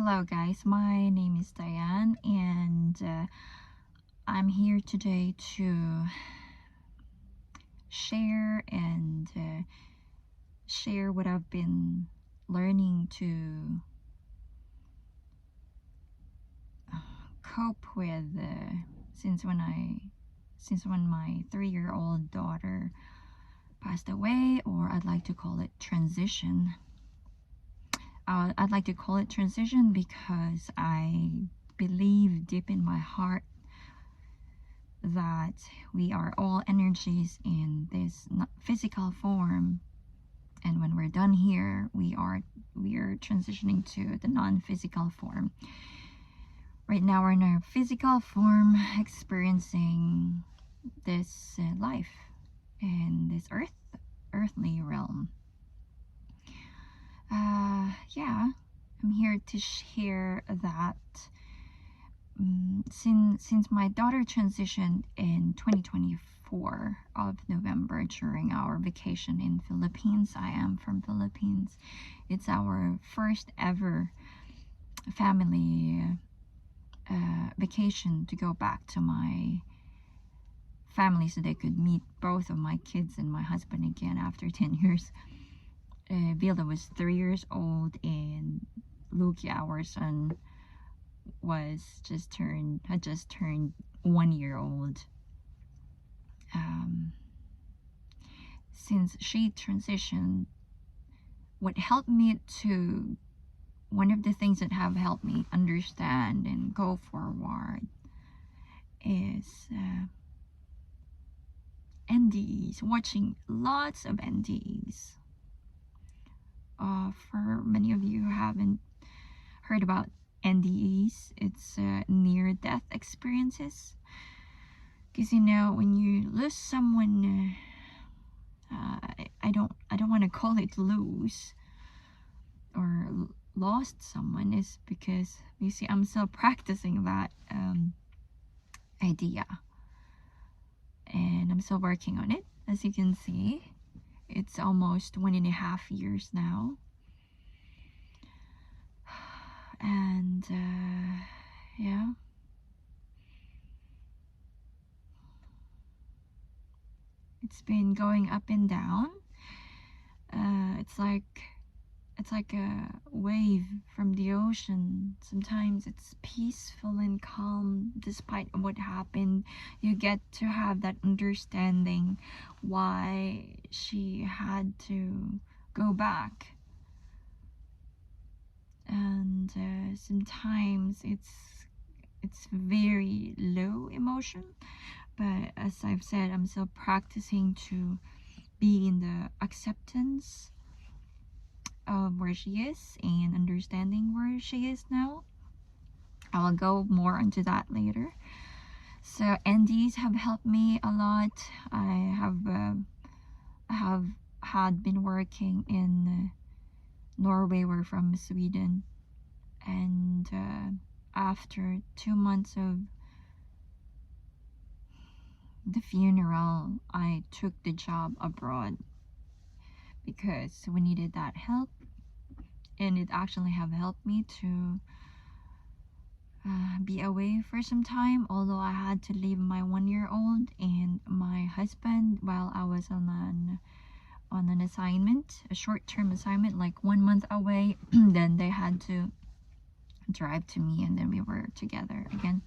Hello guys, my name is Diane and I'm here today to share what I've been learning to cope with since when my 3-year-old daughter passed away, or I'd like to call it transition. I'd like to call it transition because I believe deep in my heart that we are all energies in this physical form, and when we're done here, we are transitioning to the non-physical form. Right now we're in our physical form, experiencing this life in this earthly realm. Yeah, I'm here to share that since my daughter transitioned in 2024 of November during our vacation in Philippines. I am from Philippines. It's our first ever family vacation to go back to my family so they could meet both of my kids and my husband again after 10 years. Vilda was 3 years old and Luki, our son, had just turned 1 year old. Since she transitioned, one of the things that have helped me understand and go forward is NDEs, watching lots of NDEs. For many of you who haven't heard about NDEs, it's near-death experiences. Because when you lose someone, I don't want to call it lose or lost someone, is because you see I'm still practicing that idea, and I'm still working on it. As you can see, it's almost 1.5 years now, and yeah, it's been going up and down. It's like a wave from the ocean. Sometimes it's peaceful and calm despite what happened. You get to have that understanding why she had to go back. And sometimes it's very low emotion, but as I've said, I'm still practicing to be in the acceptance of where she is and understanding where she is now. I will go more into that later. So NDs have helped me a lot. I have had been working in Norway. We're from Sweden, and after 2 months of the funeral, I took the job abroad because we needed that help, and it actually have helped me to be away for some time, although I had to leave my 1-year-old and my husband while I was on an assignment, a short-term assignment, like 1 month away. Then they had to drive to me, and then we were together again.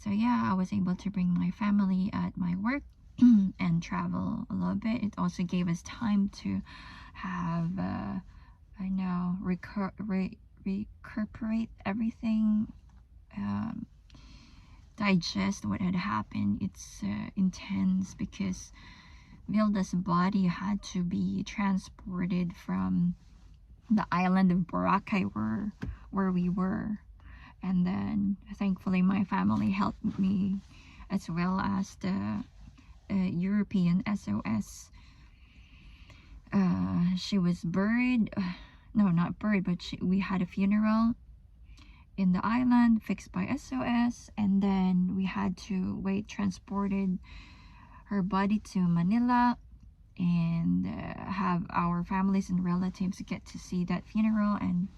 So yeah, I was able to bring my family at my work and travel a little bit. It also gave us time to have recuperate everything, digest what had happened. It's intense because Vilda's body had to be transported from the island of Boracay where we were, and then thankfully my family helped me, as well as the European SOS. She was buried, no, not buried, but we had a funeral in the island fixed by SOS, and then we had to transported her body to Manila, and have our families and relatives get to see that funeral. And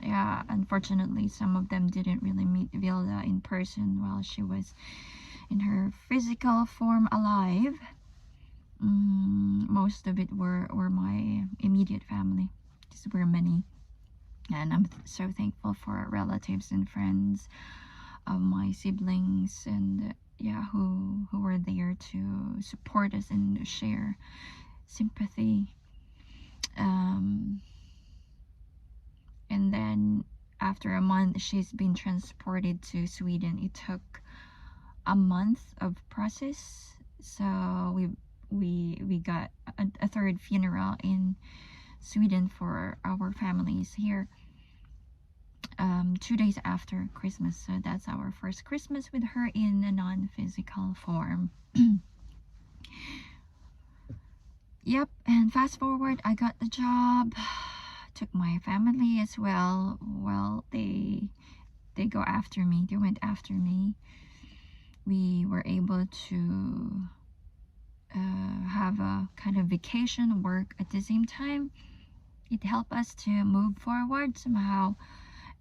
yeah, unfortunately some of them didn't really meet Vilda in person while she was in her physical form alive. Most of it were my immediate family, because there were many, and I'm so thankful for relatives and friends of my siblings, and yeah, who were there to support us and share sympathy. And then after a month, she's been transported to Sweden. It took a month of process, so we got a third funeral in Sweden for our families here, 2 days after Christmas. So that's our first Christmas with her in a non-physical form. Yep, and fast forward, I got the job, took my family as well. Well, they go after me, they went after me. We were able to have a kind of vacation work at the same time. It helped us to move forward somehow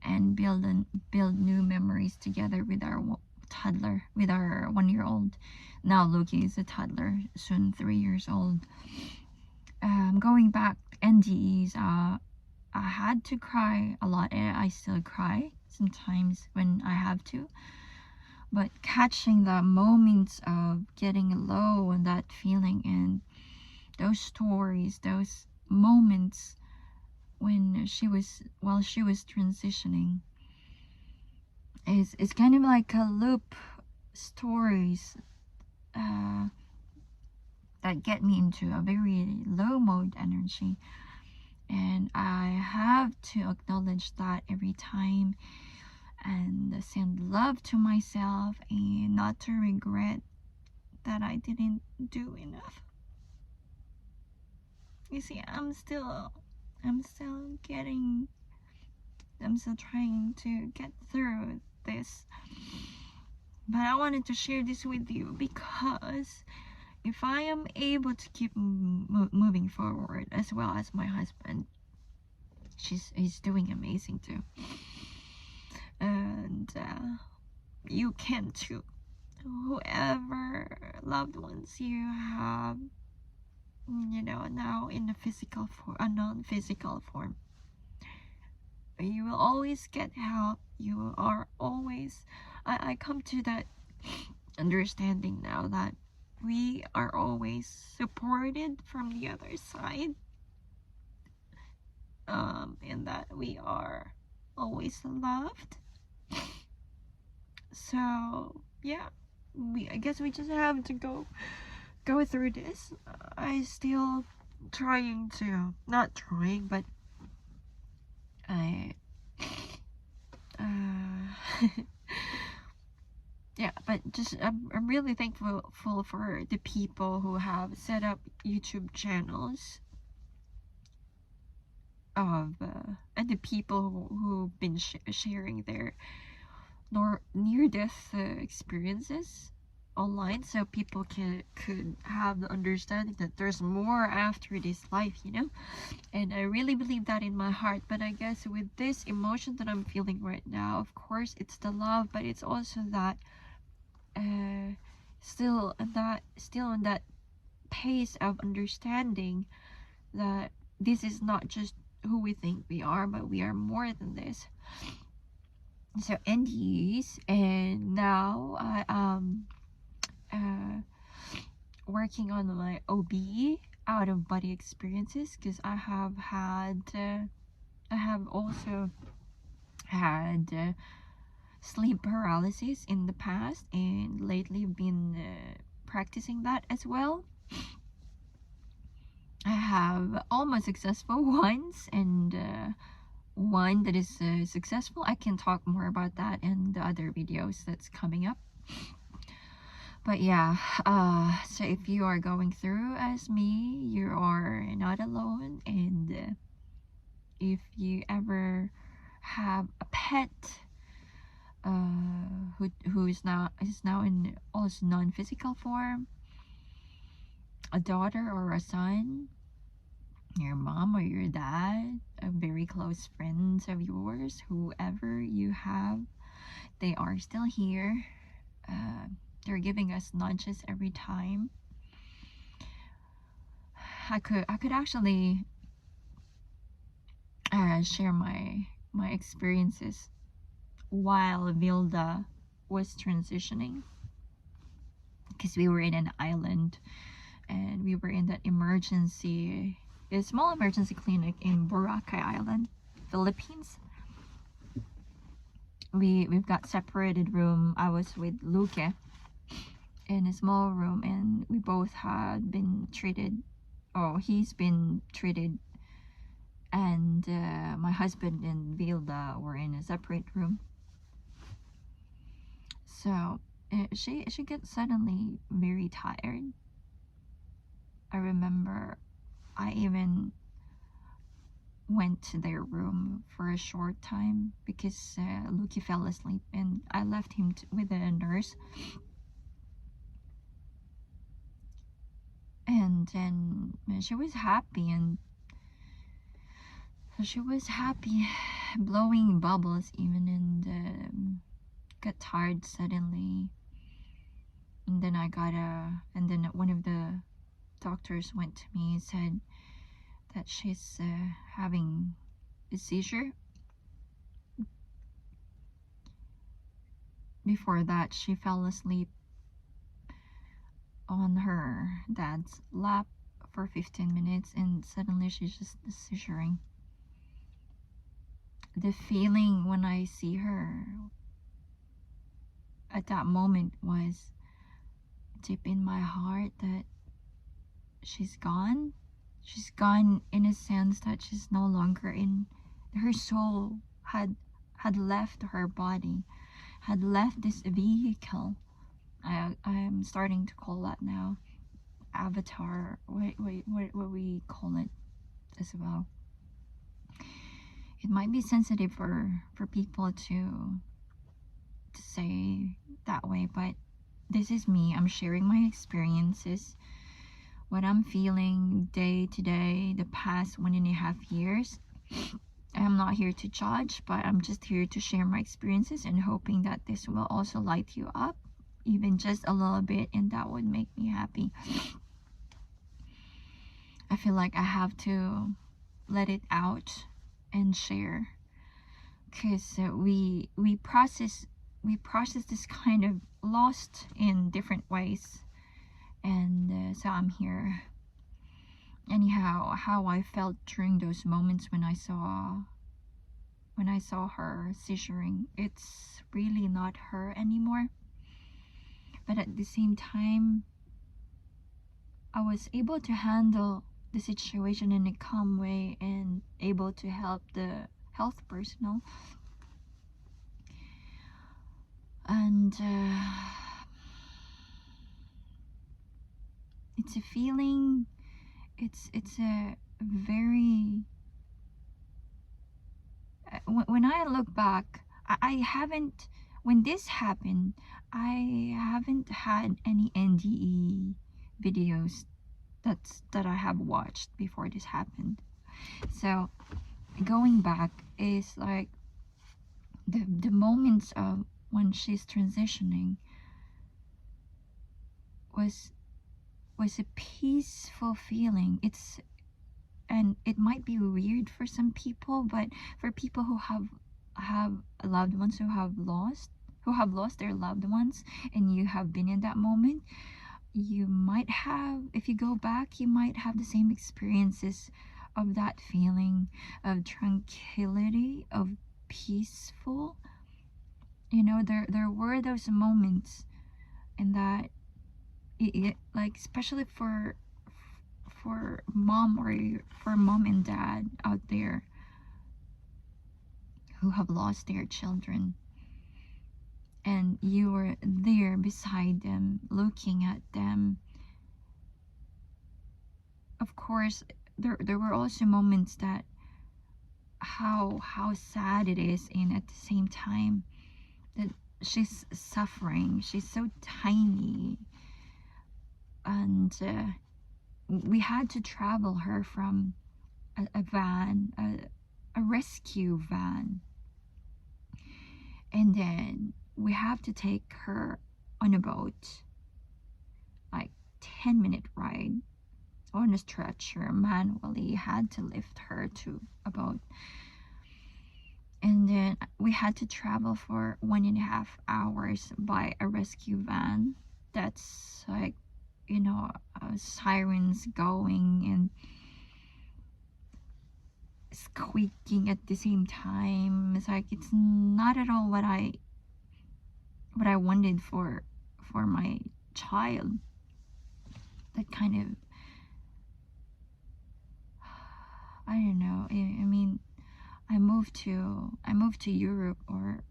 and build new memories together with our toddler, with our 1-year-old. Now Loki is a toddler, soon 3 years old. Going back NDEs, I had to cry a lot, and I still cry sometimes when I have to. But catching the moments of getting low and that feeling, and those stories, those moments when while she was transitioning, is kind of like a loop stories that get me into a very low mode energy. And I have to acknowledge that every time, and send love to myself, and not to regret that I didn't do enough. You see, I'm still trying to get through this. But I wanted to share this with you, because if I am able to keep moving forward, as well as my husband, he's doing amazing too, and you can too. Whoever loved ones you have, now in a non-physical form, you will always get help. You are always, I come to that understanding now, that we are always supported from the other side, and that we are always loved. So yeah, I guess we just have to go through this. I still trying to, not trying, but I yeah, but just I'm really thankful for the people who have set up YouTube channels of and the people who've been sharing their near-death experiences online, so people could have the understanding that there's more after this life. And I really believe that in my heart. But I guess with this emotion that I'm feeling right now, of course it's the love, but it's also that still in that pace of understanding that this is not just who we think we are, but we are more than this. So NDEs, and now I working on my OB, out of body experiences, because I have also had sleep paralysis in the past, and lately been practicing that as well. I have almost successful ones, and one that is successful. I can talk more about that in the other videos that's coming up. But yeah, so if you are going through as me, you are not alone. And if you ever have a pet who is now in also non-physical form, a daughter or a son, your mom or your dad, a very close friends of yours, whoever you have, they are still here. uh, they're giving us nudges every time. I could actually share my experiences while Vilda was transitioning, because we were in an island and we were in that emergency, a small emergency clinic in Boracay Island, Philippines. We've got separated room. I was with Luke in a small room, and we both had been treated. Oh, he's been treated, and my husband and Vilda were in a separate room. So she gets suddenly very tired. I remember I even went to their room for a short time because Luki fell asleep, and I left him with a nurse. And then she was happy, and she was happy, blowing bubbles even, and got tired suddenly. And then and then one of the doctors went to me and said that she's having a seizure. Before that, she fell asleep on her dad's lap for 15 minutes, and suddenly she's just seizuring. The feeling when I see her at that moment was deep in my heart that she's gone. She's gone in a sense that she's no longer in, her soul had left her body, had left this vehicle. I'm starting to call that now avatar, what we call it as well. It might be sensitive for people to say that way, but this is me. I'm sharing my experiences, what I'm feeling day to day, the past 1.5 years. I'm not here to judge, but I'm just here to share my experiences and hoping that this will also light you up, even just a little bit, and that would make me happy. I feel like I have to let it out and share, because we process this kind of lost in different ways, and so I'm here. Anyhow, how I felt during those moments when I saw her seizuring, it's really not her anymore, but at the same time I was able to handle the situation in a calm way and able to help the health personnel. And it's a feeling, it's a very when I look back, I haven't, when this happened, I haven't had any NDE videos that I have watched before this happened. So going back is like the moments of when she's transitioning was a peaceful feeling. And it might be weird for some people, but for people who have loved ones who have lost their loved ones, and you have been in that moment, you might have, if you go back, you might have the same experiences of that feeling of tranquility, of peaceful. You know, there were those moments, and that like, especially for mom, or for mom and dad out there who have lost their children, and you were there beside them, looking at them. Of course, there were also moments that how sad it is, and at the same time that she's suffering, she's so tiny, and we had to travel her from a van, a rescue van, and then we have to take her on a boat, like 10-minute ride on a stretcher. Manually had to lift her to a boat, and then we had to travel for 1.5 hours by a rescue van. That's like, you know, sirens going and squeaking at the same time. It's like, it's not at all what I wanted for my child. That kind of, I don't know. I mean, I moved to Europe, or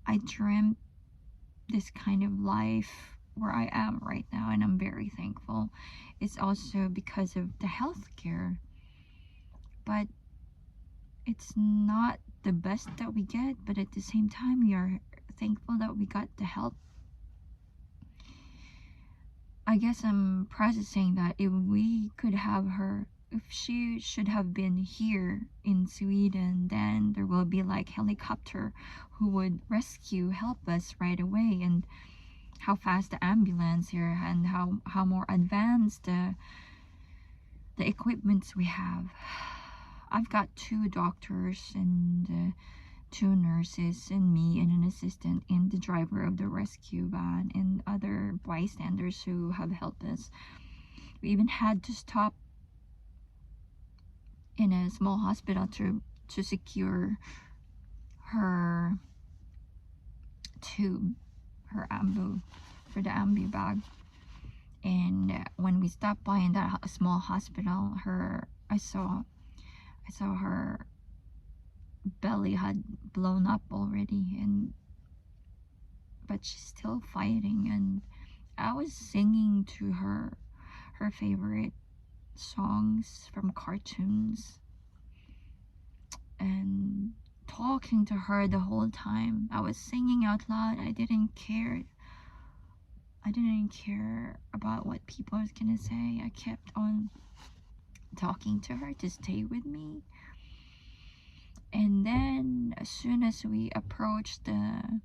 I dreamt this kind of life where I am right now, and I'm very thankful. It's also because of the healthcare, but it's not the best that we get, but at the same time we are thankful that we got the help. I guess I'm processing that if we could have her, if she should have been here in Sweden, then there will be like helicopter who would help us right away, and how fast the ambulance here, and how more advanced the equipments we have. I've got 2 doctors and 2 nurses and me and an assistant and the driver of the rescue van and other bystanders who have helped us. We even had to stop in a small hospital to secure her tube, her ambu, for the ambu bag. And when we stopped by in that small hospital, I saw her belly had blown up already, but she's still fighting. And I was singing to her favorite songs from cartoons and talking to her the whole time. I was singing out loud. I didn't care about what people was gonna say. I kept on talking to her to stay with me. And then as soon as we approached the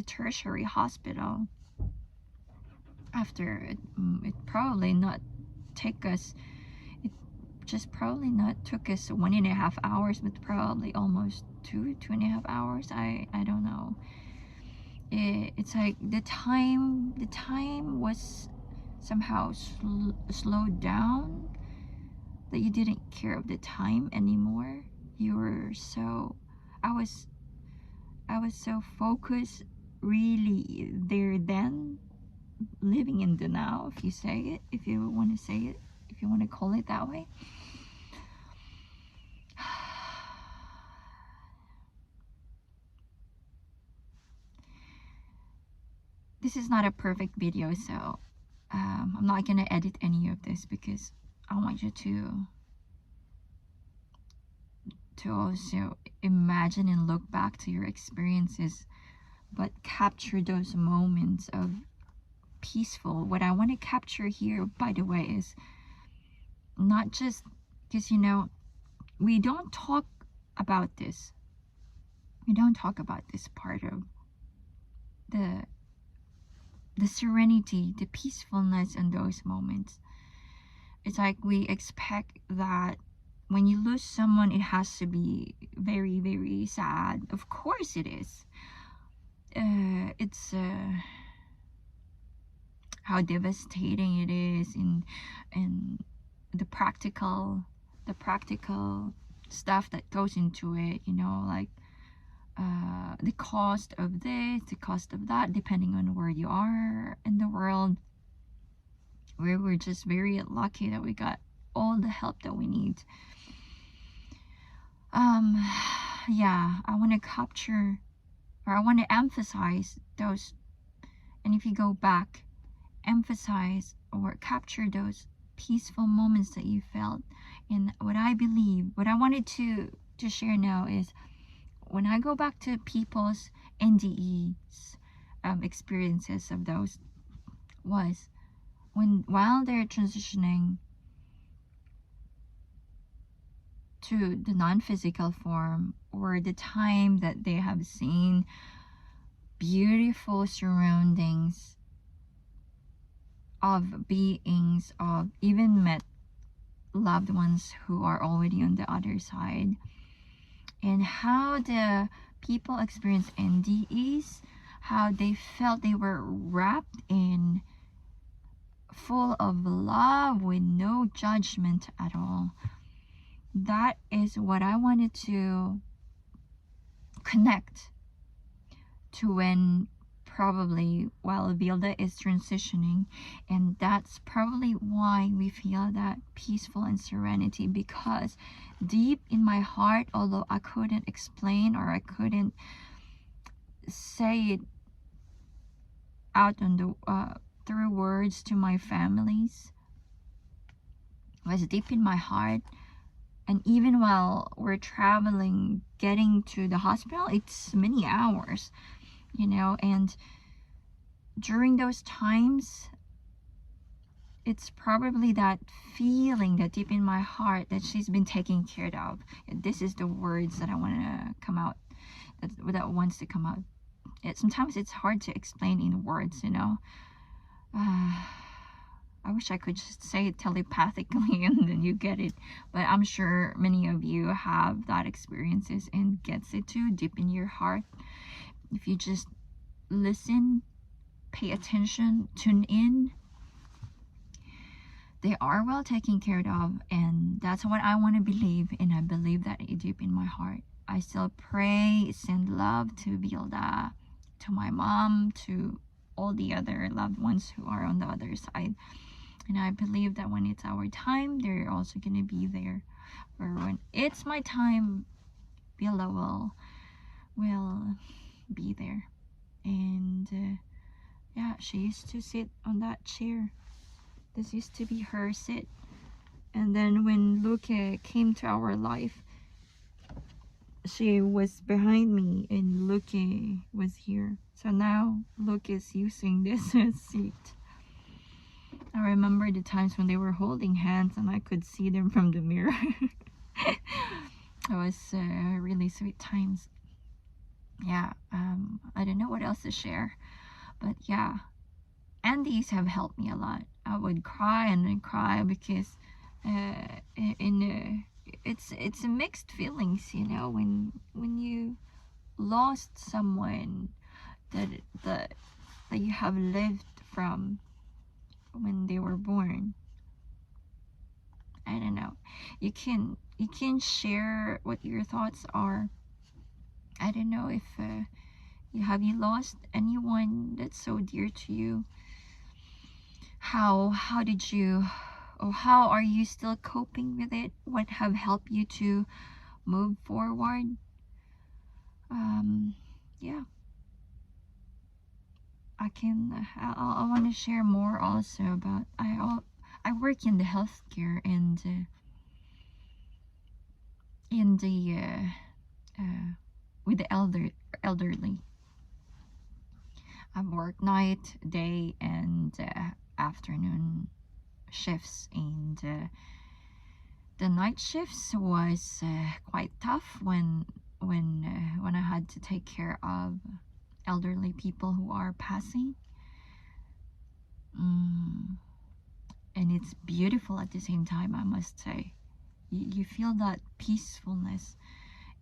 tertiary hospital, after it probably not take us, it just probably not took us 1.5 hours, but probably almost 2.5 hours. I don't know. It's like the time was somehow slowed down, that you didn't care of the time anymore. You were so, I was so focused, really there then, living in the now, if you say it, if you want to say it, if you want to call it that way. This is not a perfect video, so I'm not gonna edit any of this, because I want you to also imagine and look back to your experiences, but capture those moments of peaceful. What I want to capture here, by the way, is not just because, you know, we don't talk about this. We don't talk about this part of the serenity, the peacefulness in those moments. It's like we expect that when you lose someone, it has to be very, very sad. Of course it is. It's how devastating it is, and the practical stuff that goes into it, you know, like the cost of this, the cost of that, depending on where you are in the world. We were just very lucky that we got all the help that we need. Yeah, I want to capture, or I want to emphasize those, and if you go back, emphasize or capture those peaceful moments that you felt. And what I believe, what I wanted to share now is, when I go back to people's NDEs, experiences of those was while they're transitioning to the non-physical form, or the time that they have seen beautiful surroundings of beings, of even met loved ones who are already on the other side, and how the people experience NDEs, how they felt they were wrapped in full of love with no judgment at all. That is what I wanted to connect to when probably while Vilda is transitioning, and that's probably why we feel that peaceful and serenity, because deep in my heart, although I couldn't explain or I couldn't say it out on the through words to my families, was deep in my heart. And even while we're traveling, getting to the hospital, it's many hours, you know, and during those times, it's probably that feeling that deep in my heart that she's been taken care of. This is the words that I want to come out, that wants to come out. Sometimes it's hard to explain in words, you know. I wish I could just say it telepathically and then you get it, but I'm sure many of you have that experiences and gets it too deep in your heart. If you just listen, pay attention, tune in, they are well taken care of, and that's what I want to believe, and I believe that deep in my heart. I still pray, send love to Vilda, to my mom, to all the other loved ones who are on the other side. And I believe that when it's our time, they're also going to be there. Or when it's my time, Vilda will be there. And yeah, she used to sit on that chair. This used to be her sit. And then when Luke came to our life, she was behind me and Luke was here. So now Luke is using this seat. I remember the times when they were holding hands and I could see them from the mirror. It was really sweet times. Yeah, I don't know what else to share. But yeah, Andes have helped me a lot. I would cry and then cry because it's a mixed feelings, you know, when you lost someone that you have lived from when they were born. I don't know. You can share what your thoughts are. I don't know if you lost anyone that's so dear to you. How did you, or how are you still coping with it? What have helped you to move forward? Yeah, I want to share more also about I work in the healthcare and in the with the elderly. I've worked night, day, and afternoon shifts, and the night shifts was quite tough when I had to take care of elderly people who are passing. And it's beautiful at the same time, I must say. You feel that peacefulness,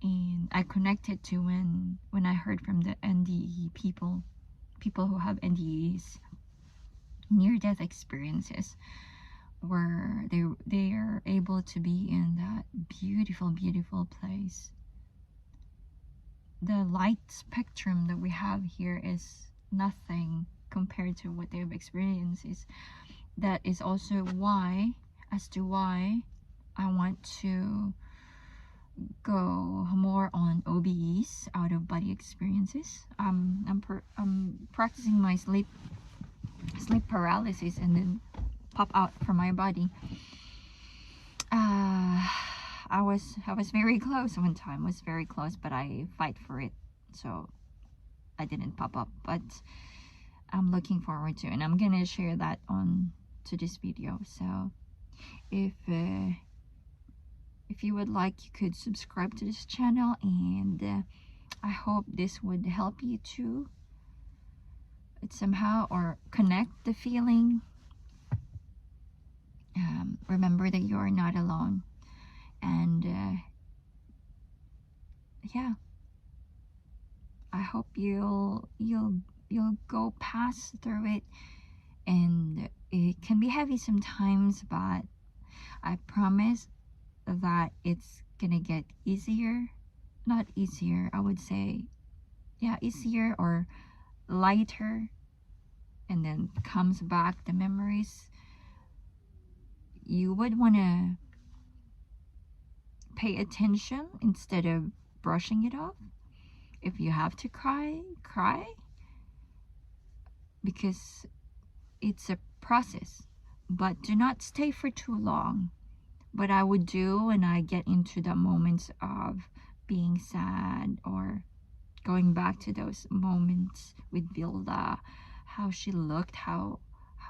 and I connected to when I heard from the NDE people who have NDEs, near-death experiences, where they are able to be in that beautiful place. The light spectrum that we have here is nothing compared to what they've experienced. That is also why I want to go more on OBEs, out of body experiences. I'm practicing my sleep paralysis and then pop out from my body. I was very close one time. Was very close, but I fight for it, so I didn't pop up. But I'm looking forward to, and I'm gonna share that on to this video. So if you would like, you could subscribe to this channel, and I hope this would help you too, somehow, or connect the feeling. Remember that you are not alone, and yeah, I hope you'll go past through it. And it can be heavy sometimes, but I promise that it's gonna get easier. Not easier, I would say, yeah, easier or lighter. And then comes back the memories. You would want to pay attention instead of brushing it off. If you have to cry, cry, because it's a process. But do not stay for too long. What I would do when I get into the moments of being sad, or going back to those moments with Vilda, how she looked, how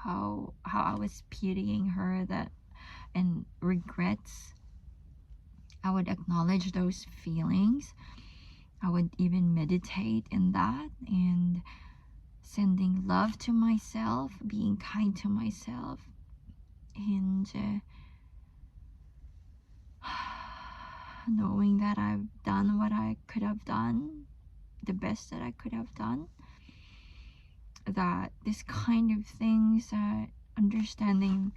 I was pitying her, that, and regrets, I would acknowledge those feelings. I would even meditate in that, and sending love to myself, being kind to myself, and knowing that I've done what I could have done, the best that I could have done. That this kind of things, understanding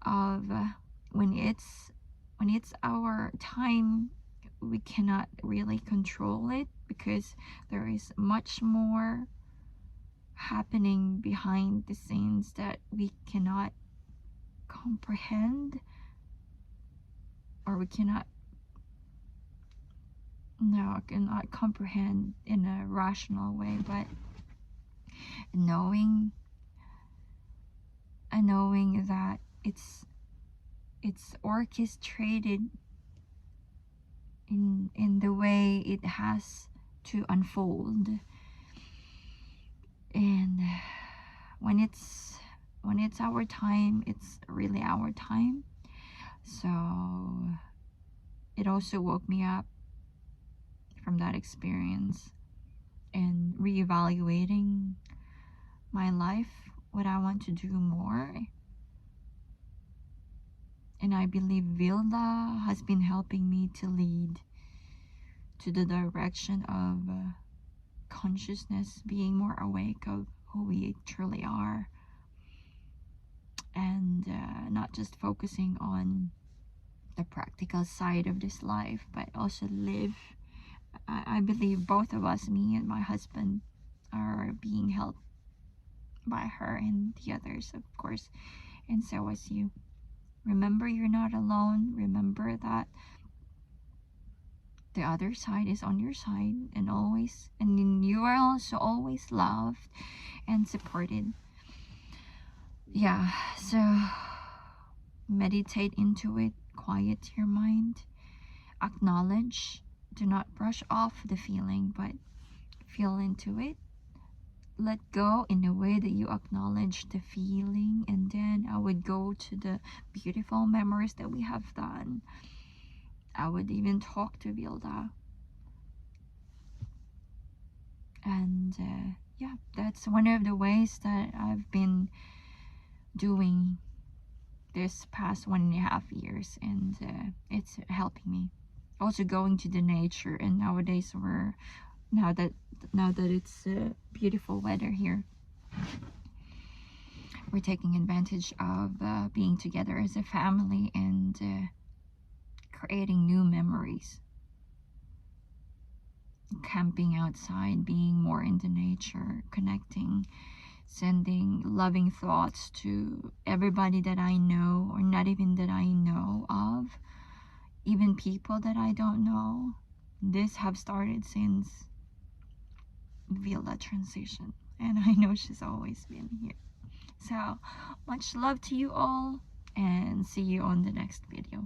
of when it's our time, we cannot really control it, because there is much more happening behind the scenes that we cannot comprehend, or we cannot comprehend in a rational way. But knowing that it's orchestrated in the way it has to unfold, and when it's our time, it's really our time. So it also woke me up from that experience, and reevaluating my life, what I want to do more. And I believe Vilda has been helping me to lead to the direction of consciousness, being more awake of who we truly are, and not just focusing on the practical side of this life, but also live. I believe both of us, me and my husband, are being helped by her, and the others, of course, and so was you. Remember, you're not alone. Remember that the other side is on your side, and always, and you are also always loved and supported. Yeah, so meditate into it, quiet your mind, acknowledge, do not brush off the feeling, but feel into it. Let go in a way that you acknowledge the feeling, and then I would go to the beautiful memories that we have done. I would even talk to Vilda, and yeah, that's one of the ways that I've been doing this past 1.5 years, and it's helping me. Also going to the nature, and nowadays now that it's beautiful weather here, we're taking advantage of being together as a family, and creating new memories, camping outside, being more in the nature, connecting, sending loving thoughts to everybody that I know, or not even that I know of, even people that I don't know. This have started since Vilda transition, and I know she's always been here. So much love to you all, and see you on the next video.